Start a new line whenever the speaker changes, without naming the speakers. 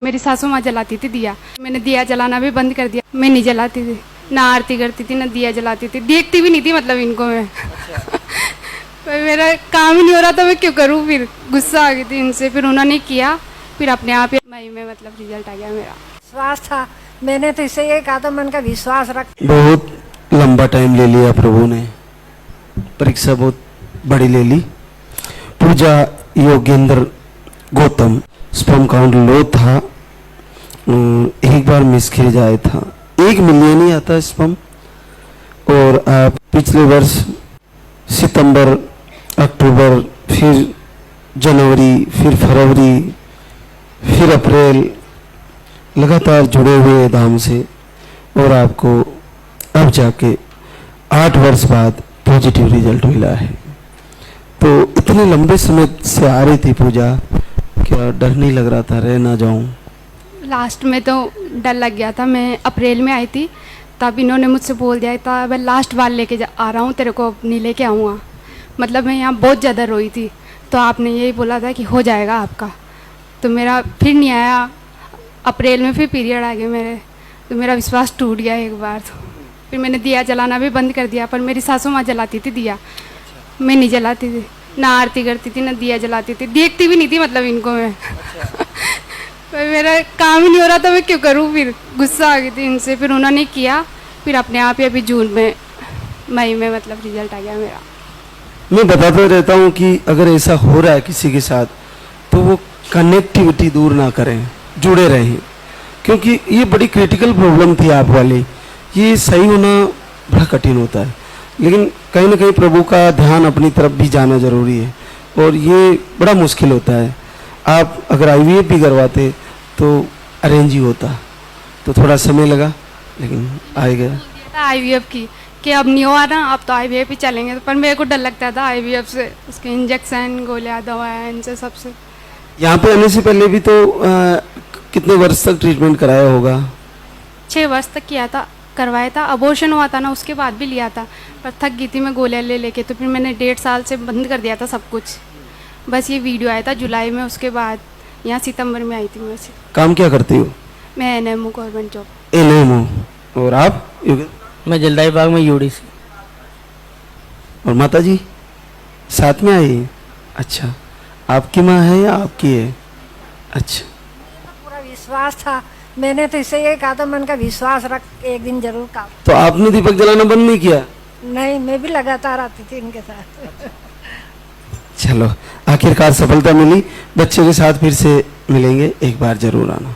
मेरी सासू माँ जलाती थी दिया, मैंने दिया जलाना भी बंद कर दिया। मैं नहीं जलाती थी, ना आरती करती थी, ना दिया जलाती थी, देखती भी नहीं थी मतलब इनको मैं। पर मेरा काम ही नहीं हो रहा था, मैं क्यों करूँ। फिर गुस्सा आ गई थी इनसे, फिर उन्होंने किया, फिर अपने आप ही मई में मतलब रिजल्ट आ गया मेरा।
विश्वास था, मैंने तो इससे ये कहा था, मन का विश्वास रख।
बहुत लंबा टाइम ले लिया प्रभु ने, परीक्षा बहुत बड़ी ले ली। Pooja Yogendra Gautam, sperm count low था, एक बार मिसखेज आया था, 1 मिलियन ही आता स्पर्म। और आप पिछले वर्ष सितंबर, अक्टूबर, फिर जनवरी, फिर फरवरी, फिर अप्रैल लगातार जुड़े हुए धाम से, और आपको अब जाके 8 वर्ष बाद पॉजिटिव रिजल्ट मिला है। तो इतने लंबे समय से आ रही थी पूजा, क्या डर नहीं लग रहा था रह ना जाऊं?
लास्ट में तो डर लग गया था। मैं अप्रैल में आई थी, तब इन्होंने मुझसे बोल दिया था मैं लास्ट बार लेके आ रहा हूँ, तेरे को नहीं लेके आऊँगा। मतलब मैं यहाँ बहुत ज़्यादा रोई थी, तो आपने यही बोला था कि हो जाएगा आपका। तो मेरा फिर नहीं आया, अप्रैल में फिर पीरियड आ गए मेरे, तो मेरा विश्वास टूट गया एक बार। तो फिर मैंने दिया जलाना भी बंद कर दिया, पर मेरी सासू माँ जलाती थी दिया, मैं नहीं जलाती थी, ना आरती करती थी, ना दिया जलाती थी, देखती भी नहीं थी मतलब इनको मैं। पर मेरा काम ही नहीं हो रहा था, मैं क्यों करूँ। फिर गुस्सा आ गई थी इनसे, फिर उन्होंने किया, फिर अपने आप ही अभी जून में मई में मतलब रिजल्ट आ गया मेरा।
मैं बताता रहता हूँ कि अगर ऐसा हो रहा है किसी के साथ, तो वो कनेक्टिविटी दूर ना करें, जुड़े रहें, क्योंकि ये बड़ी क्रिटिकल प्रॉब्लम थी आप वाली। ये सही होना बड़ा कठिन होता है, लेकिन कहीं ना कहीं प्रभु का ध्यान अपनी तरफ भी जाना जरूरी है, और ये बड़ा मुश्किल होता है। आप अगर IVF भी करवाते तो अरेंज ही होता, तो थोड़ा समय लगा, लेकिन आ गया।
IVF की कि अब नहीं हुआ ना, अब तो IVF ही चलेंगे, पर मेरे को डर लगता था IVF से, उसके इंजेक्शन, गोलियाँ, दवाएं, इनसे सबसे।
यहाँ पे आने से पहले भी तो कितने वर्ष तक ट्रीटमेंट कराया होगा?
6 वर्ष तक किया था, करवाया था। अबॉर्शन हुआ था ना, उसके बाद भी लिया था, पर थक गई थी मैं गोलियाँ ले लेके, तो फिर मैंने 1.5 साल से बंद कर दिया था सब कुछ। बस ये वीडियो आया था जुलाई में, उसके बाद यहाँ सितंबर में आई थी मैं।
काम क्या करती हो?
मैं NMO गवर्नमेंट जॉब।
NMO। और आप?
मैं जलदाई बाग में UDC।
और माता जी साथ में आई है? अच्छा, आपकी माँ है या आपकी है? अच्छा,
पूरा विश्वास था, मैंने तो इससे ये कहा था, मन का विश्वास रख, एक दिन जरूर काम।
तो आपने दीपक जलाना बंद नहीं किया?
नहीं, मैं भी लगातार आती थी इनके साथ।
चलो, आखिरकार सफलता मिली। बच्चे के साथ फिर से मिलेंगे, एक बार जरूर आना।